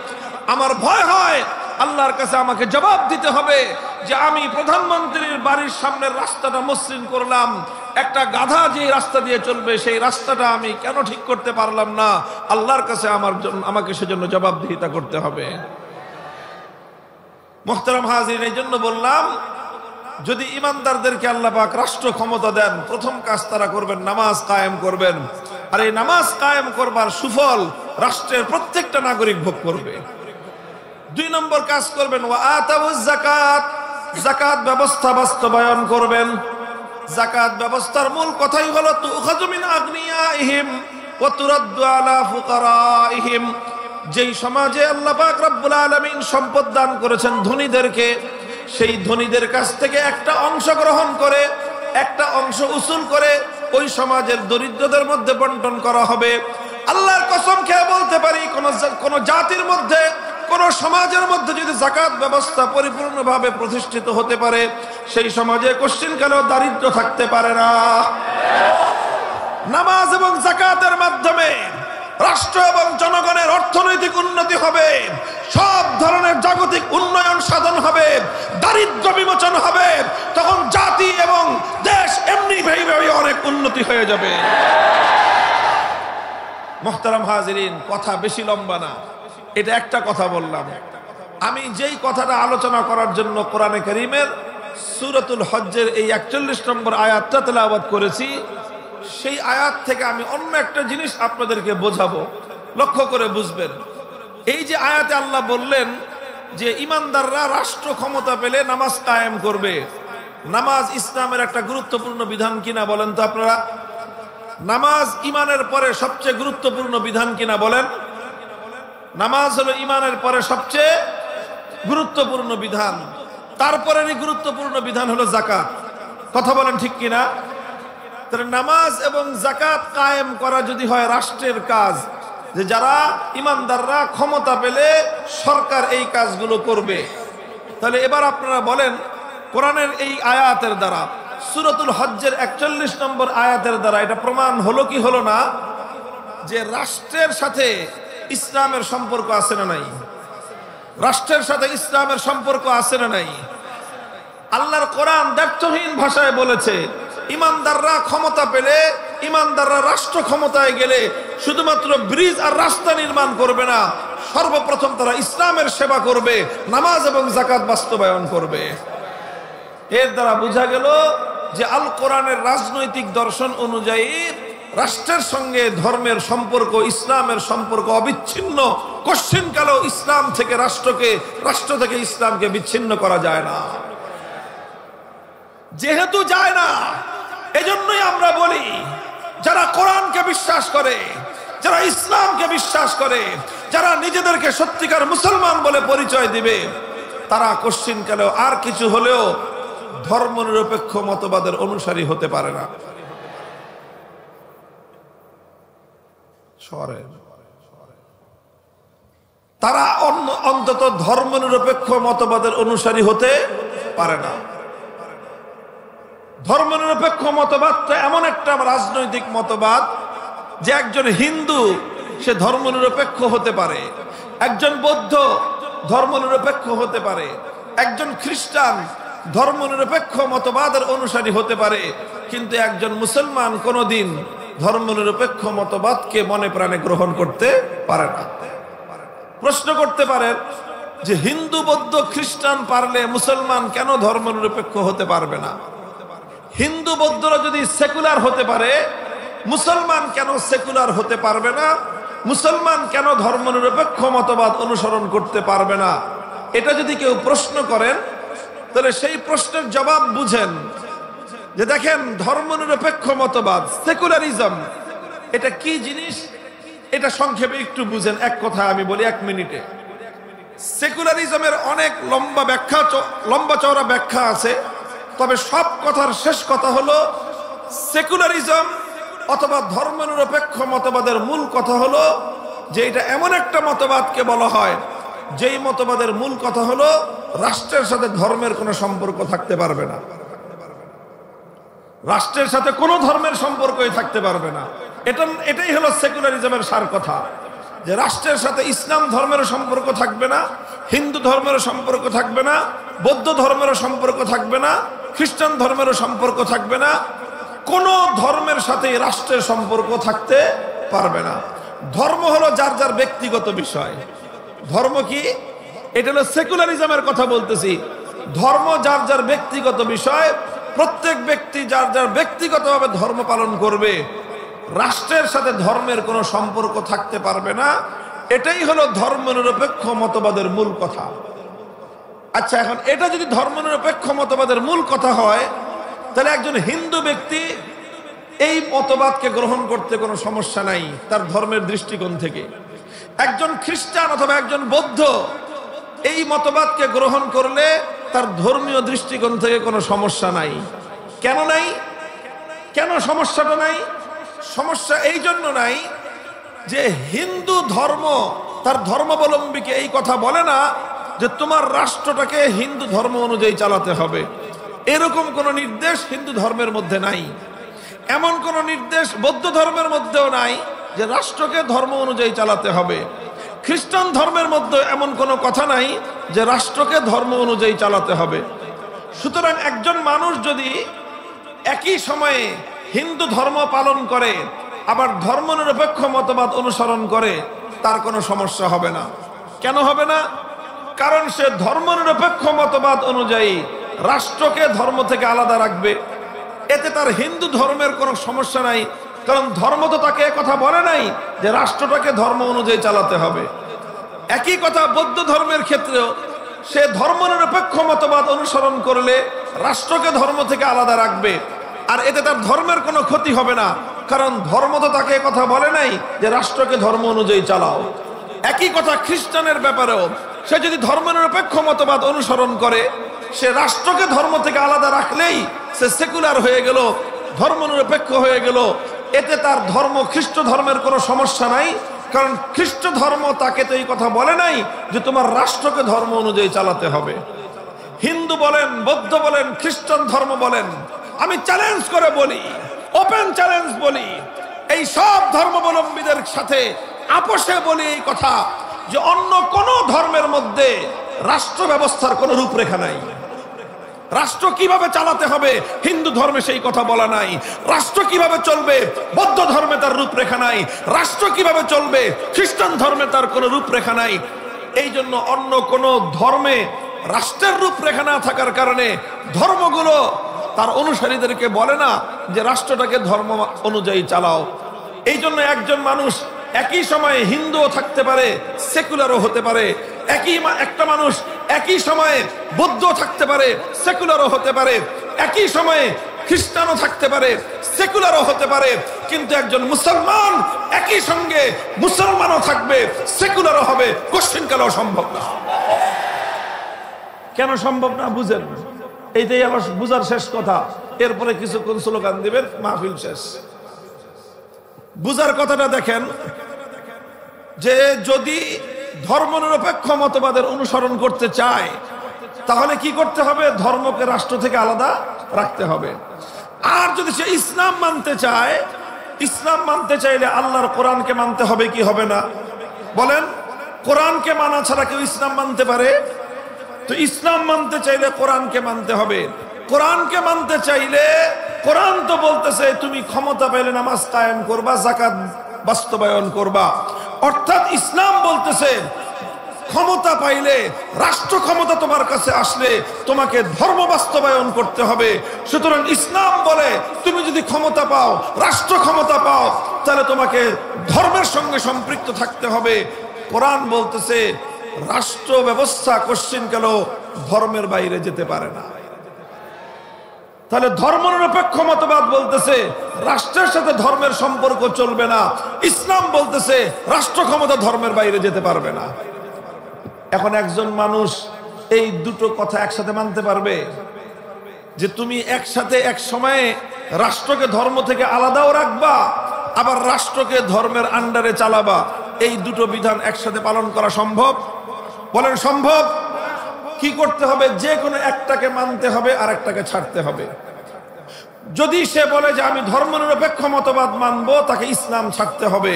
আমার ভয় হয় আল্লাহর কাছে আমাকে জবাব দিতে হবে যে আমি প্রধানমন্ত্রীর বাড়ির সামনের রাস্তাটা মসৃণ করলাম, একটা গাধা যে রাস্তা দিয়ে চলবে সেই রাস্তাটা আমি কেন ঠিক করতে পারলাম না। আল্লাহর কাছে আমাকে সেজন্য জবাবদিহিতা করতে হবে। মুহতারাম হাজিরিন, এই জন্য বললাম, যদি ইমানদারদেরকে আল্লাহ পাক রাষ্ট্র ক্ষমতা দেন, প্রথম কাজ তারা করবেন নামাজ কায়েম করবেন। আর এই নামাজ কায়েম করবার সুফল রাষ্ট্রের প্রত্যেকটা নাগরিক ভোগ করবে। 2 নম্বর কাজ করবেন, ওয়া আতাউজ যাকাত, যাকাত ব্যবস্থা বাস্তবায়ন করবেন। যাকাত ব্যবস্থার মূল কথাই হলো তুখাযু মিন আগনিয়াইহিম ওয়া তুরাদ্দু আলা ফুকারাইহিম। যেই সমাজে আল্লাহ পাক রব্বুল আলামিন সম্পদ দান করেছেন ধনীদেরকে, সেই ধনীদের কাছ থেকে একটা অংশ গ্রহণ করে, একটা অংশ উসুল করে ওই সমাজের দরিদ্রদের মধ্যে বন্টন করা হবে। আল্লাহর কসম খেয়ে বলতে পারি, কোন জাতির মধ্যে, কোন সমাজের মধ্যে যদি যাকাত ব্যবস্থা পরিপূর্ণভাবে প্রতিষ্ঠিত হতে পারে, সেই সমাজে কোশ্চিনকালেও দারিদ্র থাকতে পারে না। নামাজ এবং যাকাতের মাধ্যমে রাষ্ট্র এবং জনগণের অর্থনৈতিক উন্নতি হবে, সব ধরনের জাগতিক উন্নয়ন সাধন হবে, দারিদ্র বিমোচন হবে। তখন জাতি এবং দেশ এমনি ভাবে অনেক উন্নতি হয়ে যাবে। মুহতারাম হাজিরিন, কথা বেশি লম্বা না, এটা একটা কথা বললাম। আমি যেই কথাটা আলোচনা করার জন্য কোরআনে কারীমের সূরাতুল হজ্জের এই 41 নম্বর আয়াতটা তেলাওয়াত করেছি, সেই আয়াত থেকে আমি অন্য একটা জিনিস আপনাদেরকে বোঝাবো, লক্ষ্য করে বুঝবেন। এই যে আয়াতে আল্লাহ বললেন যে ইমানদাররা রাষ্ট্র ক্ষমতা পেলে নামাজ কায়েম করবে, নামাজ ইসলামের একটা গুরুত্বপূর্ণ বিধান কিনা বলেন তো আপনারা? নামাজ ইমানের পরে সবচেয়ে গুরুত্বপূর্ণ বিধান কিনা বলেন? নামাজ হলো ঈমানের পরে সবচেয়ে গুরুত্বপূর্ণ বিধান, তারপরেরই গুরুত্বপূর্ণ বিধান হলো যাকাত। কথা বলেন ঠিক কিনা? তাহলে নামাজ এবং যাকাত কায়েম করা যদি হয় রাষ্ট্রের কাজ, যে যারা ইমানদাররা ক্ষমতা পেলে সরকার এই কাজগুলো করবে, তাহলে এবার আপনারা বলেন কোরআনের এই আয়াতের দ্বারা, সূরাতুল হজ্জের 41 নম্বর আয়াতের দ্বারা এটা প্রমাণ হলো কি হলো না যে রাষ্ট্রের সাথে ইসলামের সম্পর্ক আছে না নাই? রাষ্ট্রের সাথে ইসলামের সম্পর্ক আছে না নাই? আল্লাহর কোরআন দ্ব্যর্থহীন ভাষায় বলেছে ইমানদাররা ক্ষমতা পেলে, ইমানদাররা রাষ্ট্র ক্ষমতায় গেলে শুধুমাত্র ব্রিজ আর রাস্তা নির্মাণ করবে না, সর্বপ্রথম তারা ইসলামের সেবা করবে, নামাজ এবং যাকাত বাস্তবায়ন করবে। এর দ্বারা বোঝা গেল যে আল কোরআনের রাজনৈতিক দর্শন অনুযায়ী রাষ্ট্রের সঙ্গে ধর্মের সম্পর্ক, ইসলামের সম্পর্ক অবিচ্ছিন্ন। কোশ্চিনকালেও ইসলাম থেকে রাষ্ট্রকে, রাষ্ট্র থেকে ইসলামকে বিচ্ছিন্ন করা যায় না। যেহেতু যায় না, এজন্যই আমরা বলি যারা কোরআনকে বিশ্বাস করে, যারা ইসলামকে বিশ্বাস করে, যারা নিজেদেরকে সত্যিকার মুসলমান বলে পরিচয় দিবে, তারা কোশ্চিনকালেও আর কিছু হলেও ধর্মনিরপেক্ষ মতবাদের অনুসারী হতে পারে না। তারা অন্তত ধর্মনিরপেক্ষ মতবাদের অনুসারী হতে পারে না। ধর্মনিরপেক্ষ মতবাদটা এমন একটা রাজনৈতিক মতবাদ যে একজন হিন্দু সে ধর্মনিরপেক্ষ হতে পারে, একজন বৌদ্ধ ধর্মনিরপেক্ষ হতে পারে, একজন খ্রিস্টান ধর্মনিরপেক্ষ মতবাদের অনুসারী হতে পারে, কিন্তু একজন মুসলমান কোনোদিন ধর্মনিরপেক্ষ মতবাদকে মনে প্রাণে গ্রহণ করতে পারে না। প্রশ্ন করতে পারেন যে হিন্দু বৌদ্ধ খ্রিস্টান পারলে মুসলমান কেন ধর্মনিরপেক্ষ হতে পারবে না? হিন্দু বৌদ্ধরা যদি সেকুলার হতে পারে, মুসলমান কেন সেকুলার হতে পারবে না? মুসলমান কেন ধর্মনিরপেক্ষ মতবাদ অনুসরণ করতে পারবে না? এটা যদি কেউ প্রশ্ন করেন, তাহলে সেই প্রশ্নের জবাব বুঝেন যে দেখেন ধর্মনিরপেক্ষ মতবাদ, সেকুলারিজম, এটা কি জিনিস এটা সংক্ষেপে একটু বুঝেন। এক কথা আমি বলি 1 মিনিটে। সেকুলারিজমের অনেক লম্বা চওড়া ব্যাখ্যা আছে, তবে সব কথার শেষ কথা হলো সেকুলারিজম অথবা ধর্মনিরপেক্ষ মতবাদের মূল কথা হলো যে এটা এমন একটা মতবাদকে বলা হয় যেই মতবাদের মূল কথা হলো রাষ্ট্রের সাথে ধর্মের কোনো সম্পর্ক থাকতে পারবে না। রাষ্ট্রের সাথে কোনো ধর্মের সম্পর্কই থাকতে পারবে না। এটাই হলো সেকুলারিজমের সার কথা, যে রাষ্ট্রের সাথে ইসলাম ধর্মের সম্পর্ক থাকবে না, হিন্দু ধর্মের সম্পর্ক থাকবে না, বৌদ্ধ ধর্মের সম্পর্ক থাকবে না, খ্রিস্টান ধর্মের সম্পর্ক থাকবে না, কোন ধর্মের সাথে রাষ্ট্রের সম্পর্ক থাকতে পারবে না। ধর্ম হলো যার যার ব্যক্তিগত বিষয়। ধর্ম কি? এটা হলো সেকুলারিজমের কথা বলতেছি। ধর্ম যার যার ব্যক্তিগত বিষয়, প্রত্যেক ব্যক্তি যার যার ব্যক্তিগতভাবে ধর্ম পালন করবে, রাষ্ট্রের সাথে ধর্মের কোনো সম্পর্ক থাকতে পারবে না। এটাই হলো ধর্মনিরপেক্ষ মতবাদের মূল কথা। আচ্ছা, এখন এটা যদি ধর্মনিরপেক্ষ মতবাদের মূল কথা হয়, তাহলে একজন হিন্দু ব্যক্তি এই মতবাদকে গ্রহণ করতে কোনো সমস্যা নাই তার ধর্মের দৃষ্টিকোণ থেকে। একজন খ্রিস্টান অথবা একজন বৌদ্ধ এই মতবাদকে গ্রহণ করলে তার ধর্মীয় দৃষ্টিকোণ থেকে কোনো সমস্যা নাই। কেন নাই? কেন সমস্যাটা নাই? সমস্যা এই জন্য নাই যে হিন্দু ধর্ম তার ধর্মাবলম্বীকে এই কথা বলে না যে তোমার রাষ্ট্রটাকে হিন্দু ধর্ম অনুযায়ী চালাতে হবে। এরকম কোন নির্দেশ হিন্দু ধর্মের মধ্যে নাই। এমন কোন নির্দেশ বৌদ্ধ ধর্মের মধ্যেও নাই যে রাষ্ট্রকে ধর্ম অনুযায়ী চালাতে হবে। খ্রিস্টান ধর্মের মধ্যে এমন কোনো কথা নাই যে রাষ্ট্রকে ধর্ম অনুযায়ী চালাতে হবে। সুতরাং একজন মানুষ যদি একই সময়ে হিন্দু ধর্ম পালন করে আবার ধর্মনিরপেক্ষ মতবাদ অনুসরণ করে, তার কোনো সমস্যা হবে না। কেন হবে না? কারণ সে ধর্মনিরপেক্ষ মতবাদ অনুযায়ী রাষ্ট্রকে ধর্ম থেকে আলাদা রাখবে। এতে তার হিন্দু ধর্মের কোনো সমস্যা নাই, কারণ ধর্ম তো তাকে কথা বলে নাই যে রাষ্ট্রটাকে ধর্ম অনুযায়ী চালাতে হবে। একই কথা বৌদ্ধ ধর্মের ক্ষেত্রেও সে ধর্মনিরপেক্ষ মতবাদ অনুসরণ করলে রাষ্ট্রকে ধর্ম থেকে আলাদা রাখবে, আর এতে তার ধর্মের কোনো ক্ষতি হবে না, কারণ ধর্ম তো তাকে কথা বলে নাই যে রাষ্ট্রকে ধর্ম অনুযায়ী চালাও। একই কথা খ্রিস্টানের ব্যাপারেও, সে যদি ধর্মনিরপেক্ষ মতবাদ অনুসরণ করে, সে রাষ্ট্রকে ধর্ম থেকে আলাদা রাখলেই সে সেকুলার হয়ে গেল, ধর্মনিরপেক্ষ হয়ে গেল। এতে তার ধর্ম খ্রিস্ট ধর্মের কোনো সমস্যা নাই, কারণ খ্রিস্ট ধর্ম তাকে তো এই কথা বলে নাই যে তোমার রাষ্ট্রকে ধর্ম অনুযায়ী চালাতে হবে। হিন্দু বলেন, বৌদ্ধ বলেন, খ্রিস্টান ধর্ম বলেন, আমি চ্যালেঞ্জ করে বলি, ওপেন চ্যালেঞ্জ বলি, এই সব ধর্মাবলম্বীদের সাথে আপোষে বলি এই কথা যে অন্য কোন ধর্মের মধ্যে রাষ্ট্র ব্যবস্থার কোনো রূপরেখা নাই। রাষ্ট্র কিভাবে চালাতে হবে হিন্দু ধর্মে সেই কথা বলা নাই। রাষ্ট্র কিভাবে চলবে বৌদ্ধ ধর্মে তার রূপরেখা নাই। রাষ্ট্র কিভাবে চলবে খ্রিস্টান ধর্মে তার কোনো রূপরেখা নাই। এই জন্য অন্য কোন ধর্মে রাষ্ট্রের রূপরেখা না থাকার কারণে ধর্মগুলো তার অনুসারীদেরকে বলে না যে রাষ্ট্রটাকে ধর্ম অনুযায়ী চালাও। এই জন্য একজন মানুষ একই সময়ে হিন্দুও থাকতে পারে, সেকুলারও হতে পারে। একটা মানুষ একই সময়ে বৌদ্ধ থাকতে পারে, সেকুলারও হতে পারে। একই সময়ে খ্রিস্টানও থাকতে পারে, সেকুলারও হতে পারে। কিন্তু একজন মুসলমান একই সঙ্গে মুসলমানও থাকবে, সেকুলারও হবে, কোশ্চিনকালেও সম্ভব না। কেন সম্ভব না বুঝেন? এইটাই আমার বুঝার শেষ কথা। এরপরে কিছুক্ষণ স্লোগান দিবেন, মাহফিল শেষ। বুঝার কথাটা দেখেন যে যদি ধর্মনিরপেক্ষ মতবাদের অনুসরণ করতে চায় তাহলে কি করতে হবে? ধর্মকে রাষ্ট্র থেকে আলাদা রাখতে হবে। আর যদি সে ইসলাম মানতে চায়, ইসলাম মানতে চাইলে আল্লাহর কোরআনকে মানতে হবে কি হবে না? বলেন, কোরআনকে মানা ছাড়া কেউ ইসলাম মানতে পারে? তো ইসলাম মানতে চাইলে কোরআনকে মানতে হবে। কোরআনকে মানতে চাইলে কোরআন তো বলতেছে তুমি ক্ষমতা পাইলে নামাজ কায়েম করবা, যাকাত বাস্তবায়ন করবা। অর্থাৎ ইসলাম বলতেছে ক্ষমতা পাইলে, রাষ্ট্র ক্ষমতা তোমার কাছে আসলে তোমাকে ধর্ম বাস্তবায়ন করতে হবে। সুতরাং ইসলাম বলে তুমি যদি ক্ষমতা পাও, রাষ্ট্র ক্ষমতা পাও, তাহলে তোমাকে ধর্মের সঙ্গে সম্পৃক্ত থাকতে হবে। কোরআন বলতেছে রাষ্ট্র ব্যবস্থা কোশ্চিনকালেও ধর্মের বাইরে যেতে পারে না। তাহলে ধর্মনিরপেক্ষ মতবাদ বলতেছে রাষ্ট্রের সাথে ধর্মের সম্পর্ক চলবে না। ইসলাম বলতেছে রাষ্ট্র ক্ষমতা ধর্মের বাইরে যেতে পারবে না। এখন একজন মানুষ এই দুটো কথা একসাথে মানতে পারবে যে তুমি একসাথে এক সময়ে রাষ্ট্রকে ধর্ম থেকে আলাদাও রাখবা, আবার রাষ্ট্রকে ধর্মের আন্ডারে চালাবা? এই দুটো বিধান একসাথে পালন করা সম্ভব? বলেন সম্ভব? কি করতে হবে? যে কোনো একটাকে মানতে হবে আর একটাকে ছাড়তে হবে। যদি সে বলে যে আমি ধর্মনিরপেক্ষ মতবাদ মানবো, তাকে ইসলাম ছাড়তে হবে।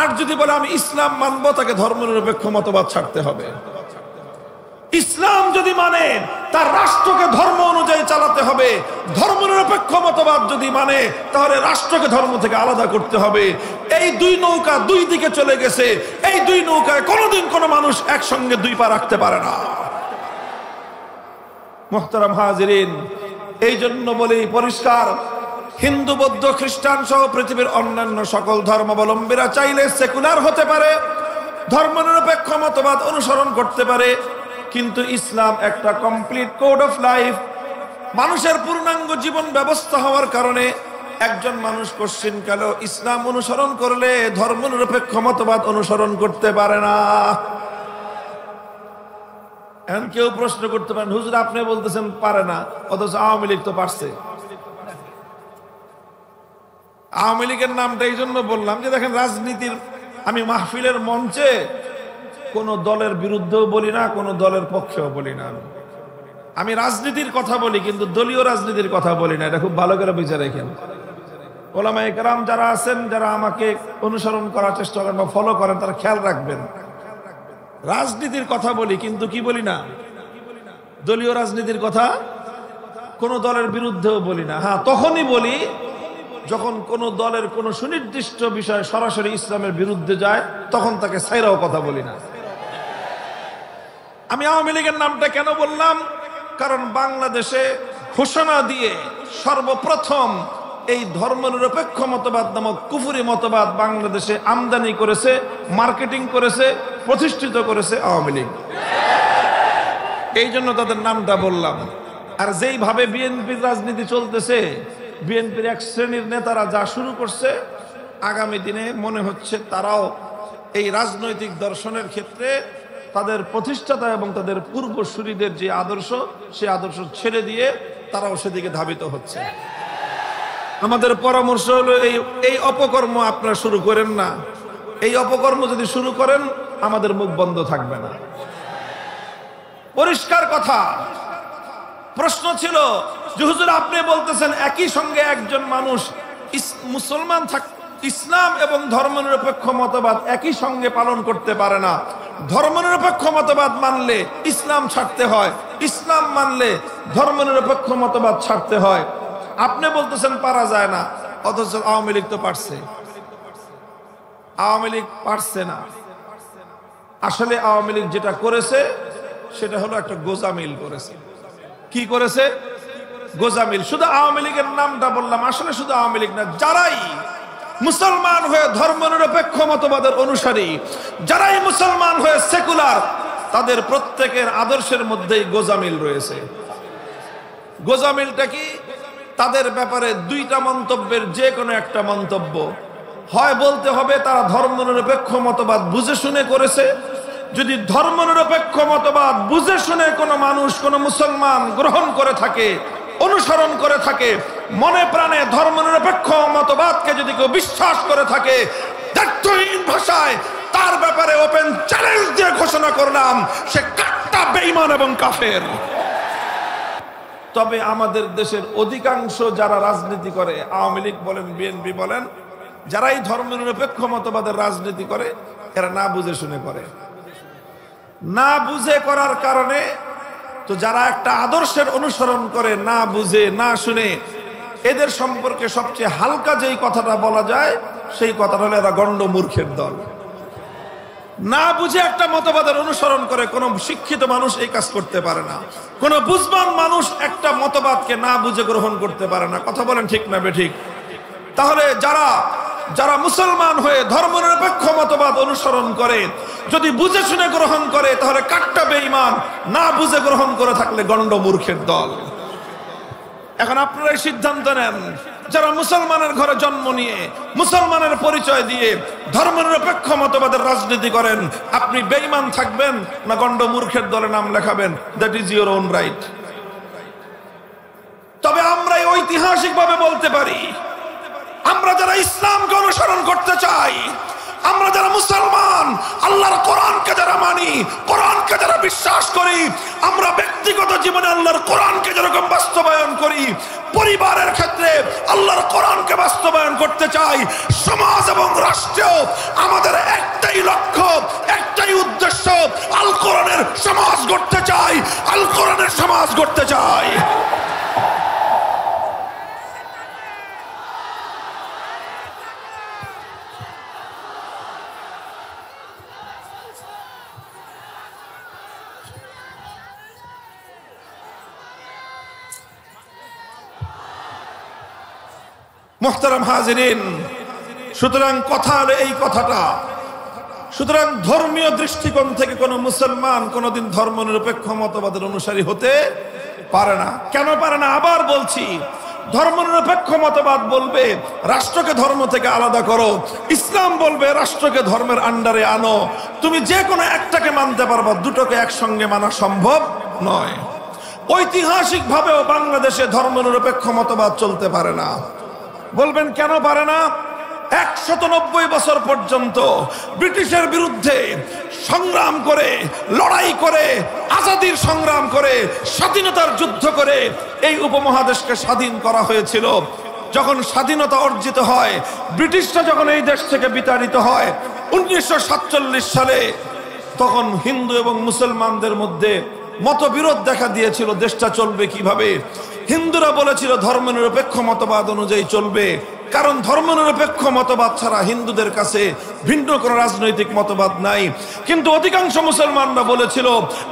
আর যদি বলে আমি ইসলাম মানবো, তাকে ধর্মনিরপেক্ষ মতবাদ ছাড়তে হবে। ইসলাম যদি মানে তার রাষ্ট্রকে ধর্ম অনুযায়ী চালাতে হবে। ধর্মনিরপেক্ষ মতবাদ যদি মানে তাহলে রাষ্ট্রকে ধর্ম থেকে আলাদা করতে হবে। এই দুই নৌকা দুই দিকে চলে গেছে। এই দুই নৌকায় কোনোদিন কোনো মানুষ একসঙ্গে দুই পা রাখতে পারে না। মুহতারাম হাজিরিন, এই জন্য বলি পরিষ্কার, হিন্দু বৌদ্ধ খ্রিস্টান সহ পৃথিবীর অন্যান্য সকল ধর্মাবলম্বীরা চাইলে সেকুলার হতে পারে, ধর্মনিরপেক্ষ মতবাদ অনুসরণ করতে পারে, কিন্তু ইসলাম একটা কমপ্লিট কোড অফ লাইফ, মানুষের পূর্ণাঙ্গ জীবন ব্যবস্থা হওয়ার কারণে একজন মানুষ কোশ্চিনকালেও ইসলাম অনুসরণ করলে ধর্মনিরপেক্ষ মতবাদ অনুসরণ করতে পারে না। এখন কেউ প্রশ্ন করতে পারেন, হুজুর আপনি বলতেছেন পারে না, অথচ আওয়ামী লীগ তো পারছে। আওয়ামী লীগের নামটা এই জন্য বললাম যে দেখেন রাজনীতির, আমি মাহফিলের মঞ্চে কোন দলের বিরুদ্ধেও বলি না, কোন দলের পক্ষেও বলি না। আমি রাজনীতির কথা বলি, কিন্তু দলীয় রাজনীতির কথা বলি না। এটা খুব ভালো করে বুঝে রাখেন। ওলামায়ে কেরাম যারা আছেন, যারা আমাকে অনুসরণ করার চেষ্টা করেন বা ফলো করেন, তারা খেয়াল রাখবেন, রাজনীতির কথা বলি কিন্তু কি বলি না? দলীয় রাজনীতির কথা, কোন দলের বিরুদ্ধেও বলি না। হ্যাঁ, তখনই বলি যখন কোন দলের কোন সুনির্দিষ্ট বিষয় সরাসরি ইসলামের বিরুদ্ধে যায়, তখন তাকে ছাইরাও কথা বলি না। আমি আওয়ামী লীগের নামটা কেন বললাম? কারণ বাংলাদেশে ঘোষণা দিয়ে সর্বপ্রথম এই ধর্মনিরপেক্ষ মতবাদ নামক কুফরি মতবাদ বাংলাদেশে আমদানি করেছে, মার্কেটিং করেছে, প্রতিষ্ঠিত করেছে আওয়ামী লীগ। এই জন্য তাদের নামটা বললাম। আর যেইভাবে বিএনপির রাজনীতি চলতেছে, বিএনপির এক শ্রেণীর নেতারা যা শুরু করছে, আগামী দিনে মনে হচ্ছে তারাও এই রাজনৈতিক দর্শনের ক্ষেত্রে তাদের প্রতিষ্ঠাতা এবং তাদের পূর্বসূরীদের যে আদর্শ, সে আদর্শ ছেড়ে দিয়ে তারাও সেদিকে ধাবিত হচ্ছে। আমাদের পরামর্শ হলো এই অপকর্ম আপনারা শুরু করেন না। এই অপকর্ম যদি শুরু করেন আমাদের মুখ বন্ধ থাকবে না। পরিষ্কার কথা। প্রশ্ন ছিল যে হুজুর আপনি বলতেছেন একই সঙ্গে একজন মানুষ মুসলমান ইসলাম এবং ধর্মনিরপেক্ষ মতবাদ একই সঙ্গে পালন করতে পারে না। ধর্মনিরপেক্ষ মতবাদ মানলে ইসলাম ছাড়তে হয়, ইসলাম মানলে ধর্মনিরপেক্ষ মতবাদ ছাড়তে হয়। আপনি বলতেছেন পারা যায় না, অথচ আওয়ামী লীগ তো পারছে। আওয়ামী লীগ পারছে না। আসলে আওয়ামী লীগ যেটা করেছে সেটা হলো একটা গোজামিল করেছে। কি করেছে? গোজামিল। শুধু আওয়ামী লীগের নামটা বললাম, আসলে শুধু আওয়ামী লীগ না, যারাই মুসলমান হয়ে ধর্মনিরপেক্ষ মতবাদের অনুসারী, যারাই মুসলমান হয়ে সেকুলার, তাদের প্রত্যেকের আদর্শের মধ্যেই গোজামিল রয়েছে। গোজামিলটা কি? তাদের ব্যাপারে দুইটা মন্তব্যের যে কোনো একটা মন্তব্য হয় বলতে হবে তারা ধর্মনিরপেক্ষ মতবাদ বুঝে শুনে করেছে। যদি ধর্মনিরপেক্ষ মতবাদ বুঝে শুনে কোনো মানুষ, কোনো মুসলমান গ্রহণ করে থাকে, অনুসরণ করে থাকে, মনে প্রাণে ধর্মনিরপেক্ষ মতবাদকে যদি কেউ বিশ্বাস করে থাকে, দায়িত্বহীন ভাষায় তার ব্যাপারে ওপেন চ্যালেঞ্জ দিয়ে ঘোষণা করলাম, সে কাট্টা বেঈমান এবং কাফের। তবে আমাদের দেশের অধিকাংশ যারা রাজনীতি করে, আওয়ামী লীগ বলেন, বিএনপি বলেন, যারাই ধর্মনিরপেক্ষ মতবাদের রাজনীতি করে, এরা না বুঝে শুনে করে। না বুঝে করার কারণে তো যারা একটা আদর্শের অনুসরণ করে না বুঝে না শুনে, এদের সম্পর্কে সবচেয়ে হালকা যেই কথাটা বলা যায় সেই কথাটা হলো এরা গণ্ড মূর্খের দল। না বুঝে একটা মতবাদের অনুসরণ করে কোন শিক্ষিত মানুষ এই কাজ করতে পারে না। কোন বুঝবান মানুষ একটা মতবাদকে না বুঝে গ্রহণ করতে পারে না। কথা বলেন ঠিক না বেঠিক? তাহলে যারা মুসলমান হয়ে ধর্মনিরপেক্ষ মতবাদ অনুসরণ করে, যদি বুঝে শুনে গ্রহণ করে তাহলে কাট্টা বেঈমান, না বুঝে গ্রহণ করে থাকলে গণ্ড মূর্খের দল। এখন আপনারাই সিদ্ধান্ত নেন, যারা মুসলমানের ঘরে জন্ম নিয়ে মুসলমানের পরিচয় দিয়ে ধর্মনিরপেক্ষ মতবাদের রাজনীতি করেন, আপনি বেঈমান থাকবেন না গণ্ড মূর্খের দলে নাম লেখাবেন? That is your own right. তবে আমরা ঐতিহাসিকভাবে বলতে পারি, আমরা যারা ইসলামকে অনুসরণ করতে চাই, আমরা যারা মুসলমান, আল্লাহর কোরআনকে যারা মানি, কোরআনকে যারা বিশ্বাস করি, আমরা ব্যক্তিগত জীবনে আল্লাহর কোরআনকে যেরকম বাস্তবায়ন করি, পরিবারের ক্ষেত্রে আল্লাহর কোরআনকে বাস্তবায়ন করতে চাই, সমাজ এবং রাষ্ট্রেও আমাদের একটাই লক্ষ্য, একটাই উদ্দেশ্য, আল কোরআনের সমাজ গড়তে চাই, আল কোরআনের সমাজ গড়তে চাই। মুহতারাম হাজিরিন, সুতরাং কথা হলো এই কথাটা। সুতরাং ধর্মীয় দৃষ্টিকোণ থেকে কোন মুসলমান কোনদিন ধর্মনিরপেক্ষ মতবাদের অনুসারী হতে পারে না। কেন পারে না? আবার বলছি, ধর্মনিরপেক্ষ মতবাদ বলবে রাষ্ট্রকে ধর্ম থেকে আলাদা করো, ইসলাম বলবে রাষ্ট্রকে ধর্মের আন্ডারে আনো। তুমি যে কোনো একটাকে মানতে পারবা, দুটোকে একসঙ্গে মানা সম্ভব নয়। ঐতিহাসিক ভাবেও বাংলাদেশে ধর্মনিরপেক্ষ মতবাদ চলতে পারে না। বলবেন কেন পারে না? 190 বছর পর্যন্ত ব্রিটিশের বিরুদ্ধে সংগ্রাম করে, লড়াই করে, আজাদির সংগ্রাম করে, স্বাধীনতার যুদ্ধ করে এই উপমহাদেশকে স্বাধীন করা হয়েছিল। যখন স্বাধীনতা অর্জিত হয়, ব্রিটিশরা যখন এই দেশ থেকে বিতাড়িত হয় 1947 সালে, তখন হিন্দু এবং মুসলমানদের মধ্যে মতবিরোধ দেখা দিয়েছিল, দেশটা চলবে কিভাবে। হিন্দুরা বলেছিল ধর্মনিরপেক্ষ মতবাদ অনুযায়ী চলবে, কারণ ধর্মনিরপেক্ষ মতবাদ ছাড়া হিন্দুদের কাছে ভিন্ন কোন রাজনৈতিক মতবাদ নাই। কিন্তু অধিকাংশ মুসলমানরা বলেছিল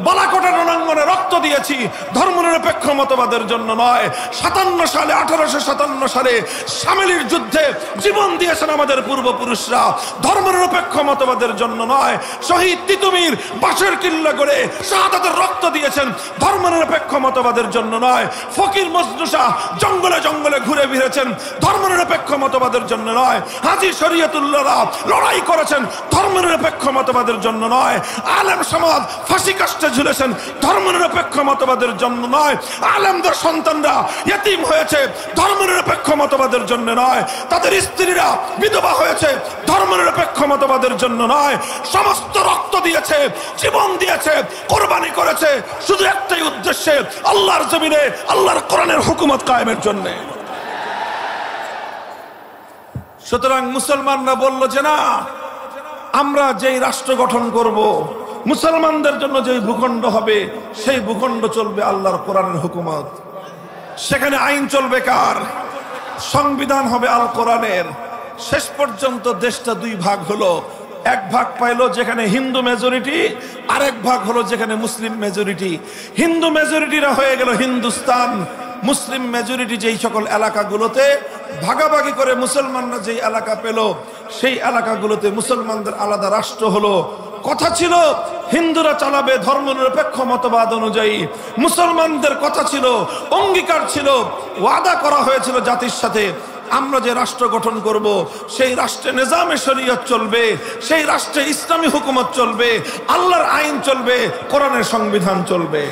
বালাকোটের রণাঙ্গনে রক্ত দিয়েছি ধর্মনিরপেক্ষ মতবাদের জন্য নয়। 1857 সালে শামেলির যুদ্ধে জীবন দিয়েছেন আমাদের পূর্বপুরুষরা, ধর্মনিরপেক্ষ মতবাদের জন্য নয়। শহীদ তিতুমির বাঁশের কিল্লা গড়ে শাহাদাতের রক্ত দিয়েছেন ধর্মনিরপেক্ষ মতবাদের জন্য নয়। ফকির মজনু শাহ জঙ্গলে জঙ্গলে ঘুরে ফিরেছেন ধর্মনিরপেক্ষ নিরপেক্ষ মতবাদের জন্য নয়। হাজী শরীয়তুল্লাহরা লড়াই করেছেন ধর্মনিরপেক্ষ মতবাদের জন্য নয়। আলেম সমাজ ফাঁসি কাষ্টে ঝুলেছেন ধর্মনিরপেক্ষ মতবাদের জন্য নয়। আলেমদের সন্তানরা ইতিম হয়েছে ধর্মনিরপেক্ষ মতবাদের জন্য নয়। তাদের স্ত্রীরা বিধবা হয়েছে ধর্মনিরপেক্ষ মতবাদের জন্য নয়। সমস্ত রক্ত দিয়েছে, জীবন দিয়েছে, কোরবানি করেছে শুধু একটাই উদ্দেশ্যে, আল্লাহর জমিনে আল্লাহর কোরআনের হুকুমত কায়েমের জন্য। সুতরাং মুসলমানরা বলল যে না, আমরা যেই রাষ্ট্র গঠন করব, মুসলমানদের জন্য যেই ভূখণ্ড হবে, সেই ভূখণ্ড চলবে আল্লাহর কোরআনের হুকুমত। সেখানে আইন চলবে কার? সংবিধান হবে আল কোরআনের। শেষ পর্যন্ত দেশটা দুই ভাগ হলো। এক ভাগ পাইলো যেখানে হিন্দু মেজরিটি, আরেক ভাগ হলো যেখানে মুসলিম মেজরিটি। হিন্দু মেজরিটিরা হয়ে গেল হিন্দুস্তান, মুসলিম মেজরিটি যেই সকল এলাকাগুলোতে ভাগাভাগি করে মুসলমানরা যেই এলাকা পেল, সেই এলাকাগুলোতে মুসলমানদের আলাদা রাষ্ট্র হলো। কথা ছিল হিন্দুরা চালাবে ধর্মনিরপেক্ষ মতবাদ অনুযায়ী, মুসলমানদের কথা ছিল, অঙ্গীকার ছিল, ওয়াদা করা হয়েছিল জাতির সাথে, আমরা যে রাষ্ট্র গঠন করব সেই রাষ্ট্রে নিজামে শরীয়ত চলবে, সেই রাষ্ট্রে ইসলামী হুকুমত চলবে, আল্লাহর আইন চলবে, কোরআনের সংবিধান চলবে।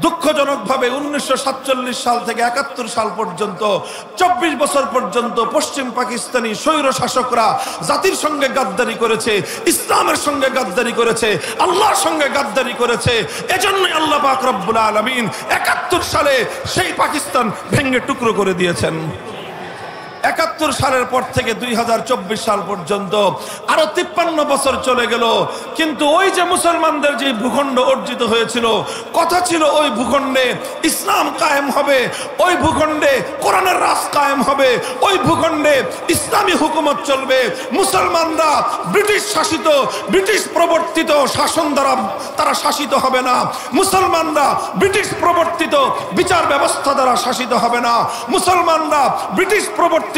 দুঃখজনকভাবে 1947 সাল থেকে 71 সাল পর্যন্ত 24 বছর পর্যন্ত পশ্চিম পাকিস্তানি স্বৈর শাসকরা জাতির সঙ্গে গাদ্দারি করেছে, ইসলামের সঙ্গে গাদ্দারি করেছে, আল্লাহর সঙ্গে গাদ্দারি করেছে। এজন্যই আল্লাহ পাক রব্বুল আলামিন 71 সালে সেই পাকিস্তান ভেঙে টুকরো করে দিয়েছেন। 71 সালের পর থেকে 2024 সাল পর্যন্ত আরো 53 বছর চলে গেল, কিন্তু ওই যে মুসলমানদের যে ভূখণ্ড অর্জিত হয়েছিল, কথা ছিল ওই ভূখণ্ডে ইসলাম কায়েম হবে, ওই ভূখণ্ডে কোরআনের রাজ কায়েম হবে, ওই ভূখণ্ডে ইসলামী হুকুমত চলবে। মুসলমানরা ব্রিটিশ শাসিত, ব্রিটিশ প্রবর্তিত শাসন দ্বারা তারা শাসিত হবে না। মুসলমানরা ব্রিটিশ প্রবর্তিত বিচার ব্যবস্থা দ্বারা শাসিত হবে না। মুসলমানরা ব্রিটিশ প্রবর্তিত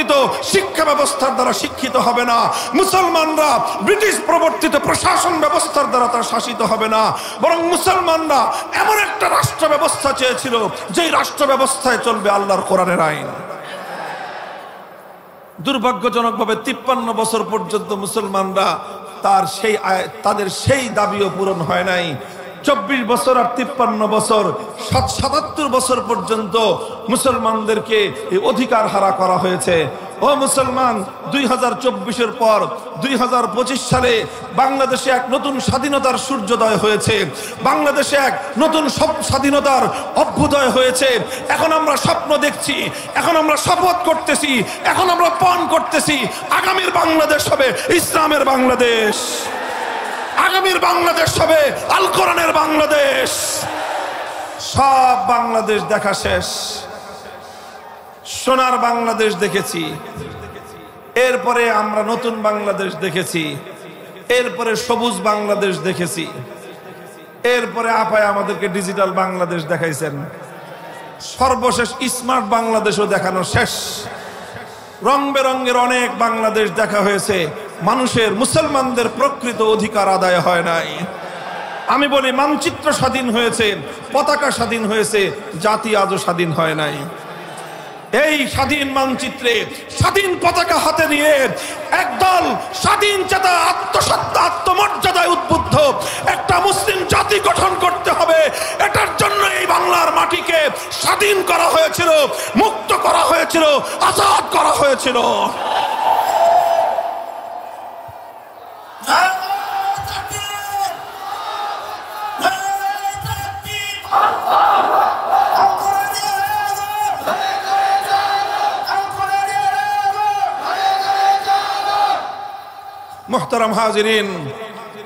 শিক্ষা ব্যবস্থার দ্বারা শিক্ষিত হবে না। মুসলমানরা ব্রিটিশ প্রবর্তিত প্রশাসন ব্যবস্থার দ্বারা তারা শাসিত হবে না, বরং মুসলমানরা এমন একটা রাষ্ট্র ব্যবস্থা চেয়েছিল যেই রাষ্ট্র ব্যবস্থায় চলবে আল্লাহর কোরআনের আইন। দুর্ভাগ্যজনকভাবে 53 বছর পর্যন্ত মুসলমানরা তাদের সেই দাবিও পূরণ হয় নাই। 24 বছর আর 53 বছর 77 বছর পর্যন্ত মুসলমানদেরকে এই অধিকার হারা করা হয়েছে। ও মুসলমান, 2024-এর পর 2025 সালে বাংলাদেশে এক নতুন স্বাধীনতার সূর্যোদয় হয়েছে, বাংলাদেশে এক নতুন স্বাধীনতার অভ্যুদয় হয়েছে। এখন আমরা স্বপ্ন দেখছি, এখন আমরা শপথ করতেছি, এখন আমরা পণ করতেছি, আগামীর বাংলাদেশ হবে ইসলামের বাংলাদেশ, আগামীর বাংলাদেশ হবে আল কোরআনের বাংলাদেশ। সব বাংলাদেশ দেখা শেষ। সোনার বাংলাদেশ দেখেছি, এরপরে আমরা নতুন বাংলাদেশ দেখেছি, এরপরে সবুজ বাংলাদেশ দেখেছি, এরপরে আপায় আমাদেরকে ডিজিটাল বাংলাদেশ দেখাইছেন, সর্বশেষ স্মার্ট বাংলাদেশও দেখানো শেষ। রং বেরঙের অনেক বাংলাদেশ দেখা হয়েছে, মানুষের মুসলমানদের প্রকৃত অধিকার আদায় হয় নাই। আমি বলি মানচিত্র স্বাধীন হয়েছে, পতাকা স্বাধীন হয়েছে, জাতি আজও স্বাধীন হয় নাই। এই স্বাধীন মানচিত্রে স্বাধীন পতাকা হাতে নিয়ে একদল স্বাধীন চেতা আত্মসত্তা আত্মমর্যাদায় উদ্বুদ্ধ একটা মুসলিম জাতি গঠন করতে হবে। এটার জন্য এই বাংলার মাটিকে স্বাধীন করা হয়েছিল, মুক্ত করা হয়েছিল, আজাদ করা হয়েছিল। মুহতারাম হাজিরিন,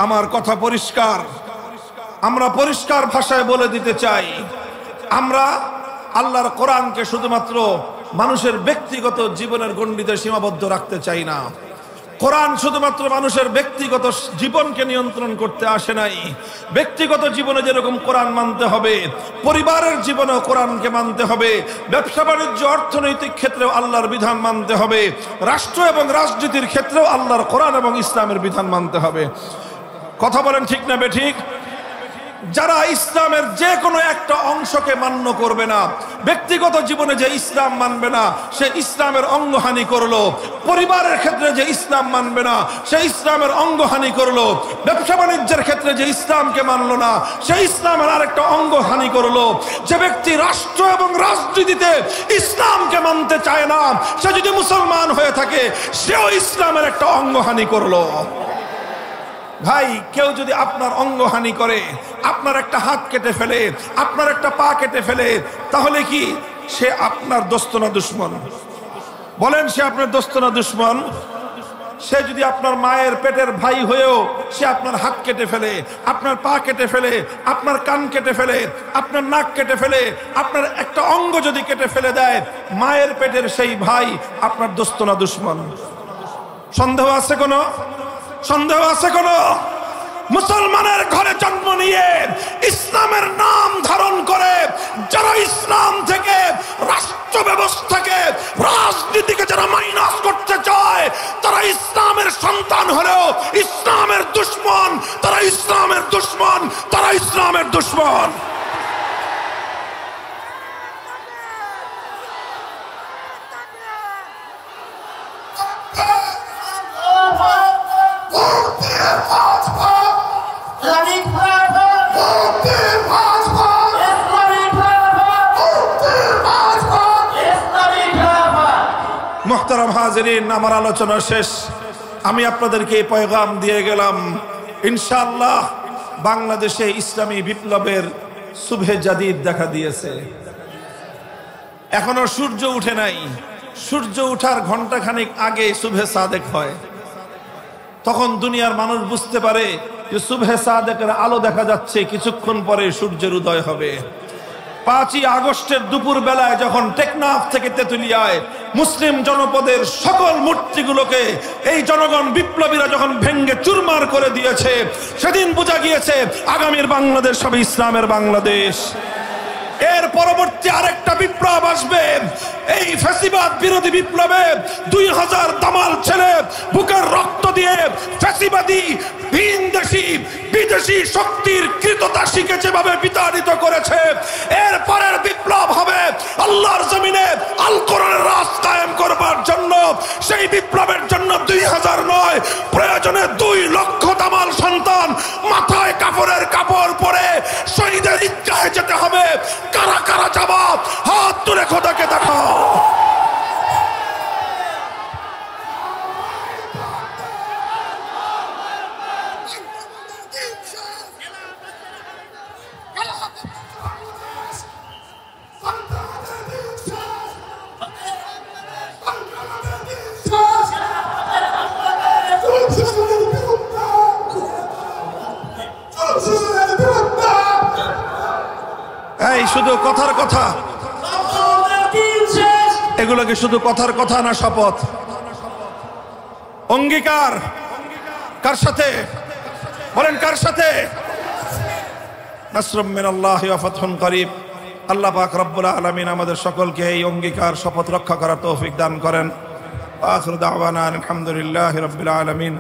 আমার কথা পরিষ্কার, আমরা পরিষ্কার ভাষায় বলে দিতে চাই, আমরা আল্লাহর কোরআনকে শুধুমাত্র মানুষের ব্যক্তিগত জীবনের গণ্ডিতে সীমাবদ্ধ রাখতে চাই না। কোরআন শুধুমাত্র মানুষের ব্যক্তিগত জীবনকে নিয়ন্ত্রণ করতে আসে নাই। ব্যক্তিগত জীবনে যেরকম কোরআন মানতে হবে, পরিবারের জীবনেও কোরআনকে মানতে হবে, ব্যবসা বাণিজ্য অর্থনৈতিক ক্ষেত্রেও আল্লাহর বিধান মানতে হবে, রাষ্ট্র এবং রাজনীতির ক্ষেত্রেও আল্লাহর কোরআন এবং ইসলামের বিধান মানতে হবে। কথা বলেন ঠিক না বেঠিক? যারা ইসলামের যে কোনো একটা অংশকে মান্য করবে না, ব্যক্তিগত জীবনে যে ইসলাম মানবে না সে ইসলামের অঙ্গহানি করলো, পরিবারের ক্ষেত্রে যে ইসলাম মানবে না সে ইসলামের অঙ্গহানি করলো, ব্যবসা বাণিজ্যের ক্ষেত্রে যে ইসলামকে মানলো না সে ইসলামের আরেকটা অঙ্গহানি করলো। যে ব্যক্তি রাষ্ট্র এবং রাজনীতিতে ইসলামকে মানতে চায় না সে যদি মুসলমান হয়ে থাকে সেও ইসলামের একটা অঙ্গহানি করলো। ভাই, কেউ যদি আপনার অঙ্গহানি করে, আপনার একটা হাত কেটে ফেলে, আপনার একটা পা কেটে ফেলে, তাহলে কি সে আপনার দোস্ত না দুশমন? বলেন, সে আপনার দোস্ত না দুশমন? সে যদি আপনার মায়ের পেটের ভাই হয়েও সে আপনার হাত কেটে ফেলে, আপনার পা কেটে ফেলে, আপনার কান কেটে ফেলে, আপনার নাক কেটে ফেলে, আপনার একটা অঙ্গ যদি কেটে ফেলে দেয়, মায়ের পেটের সেই ভাই আপনার দোস্ত না দুশমন? সন্দেহ আছে কোনো? সন্দেহ আছে কোনো? মুসলমানের ঘরে জন্ম নিয়ে ইসলামের নাম ধারণ করে যারা ইসলাম থেকে রাষ্ট্র ব্যবস্থাকে, রাজনীতিকে যারা মাইনাস করতে চায়, তারা ইসলামের সন্তান হলেও ইসলামের দুশমন, তারা ইসলামের দুশমন, তারা ইসলামের দুশমন। মুহতারাম হাজিরিন, আমার আলোচনা শেষ। আমি আপনাদেরকে এই পয়গাম দিয়ে গেলাম, ইনশাআল্লাহ বাংলাদেশে ইসলামী বিপ্লবের সুবহে জাদিদ দেখা দিয়েছে। এখনো সূর্য উঠে নাই, সূর্য উঠার ঘন্টাখানিক আগে সুবহে সাদেক হয়। তখন দুনিয়ার মানুষ বুঝতে পারে যে সুবহে সাদেকের আলো দেখা যাচ্ছে, কিছুক্ষণ পরে সূর্যের উদয় হবে। 5ই আগস্টের দুপুর বেলায় যখন টেকনাফ থেকে তেতুলিয়ায় মুসলিম জনপদের সকল মূর্তিগুলোকে এই জনগণ বিপ্লবীরা যখন ভেঙ্গে চুরমার করে দিয়েছে, সেদিন বোঝা গিয়েছে আগামীর বাংলাদেশ হবে ইসলামের বাংলাদেশ। এর পরবর্তী আরেকটা বিপ্লব আসবে, এই ফ্যাসিবাদ বিরোধী বিপ্লবে 2000 দামাল ছেলে বুকের রক্ত দিয়ে ফ্যাসিবাদী ভিনদেশী বিদেশি শক্তির কৃততা শিখে যেভাবে বিতাড়িত করেছে, এর পরের বিপ্লব হবে আল্লাহর জমিনে আল কোরআনের রাজ কায়েম করবার জন্য। সেই বিপ্লবের জন্য 2000 নয়, প্রয়োজনে 2 লক্ষ দামাল সন্তান মাথায় কাপড়ের কাপড় পরে শহীদের ঈদগাহে যেতে হবে। কারা কারা জবাব হাত তুলে খোদাকে দেখাও। এই শুধু কথার কথা, এগুলোকে শুধু কথার কথা না, শপথ অঙ্গীকার। কার সাথে বলেন, কার সাথে? নাসরুম মিনাল্লাহি ওয়া ফাতহুন করিব। আল্লাহ পাক রব্বুল আলামিন আমাদের সকলকে এই অঙ্গীকার শপথ রক্ষা করার তৌফিক দান করেন। আখিরু দাওয়ানা আলহামদুলিল্লাহি রাব্বিল আলামিন।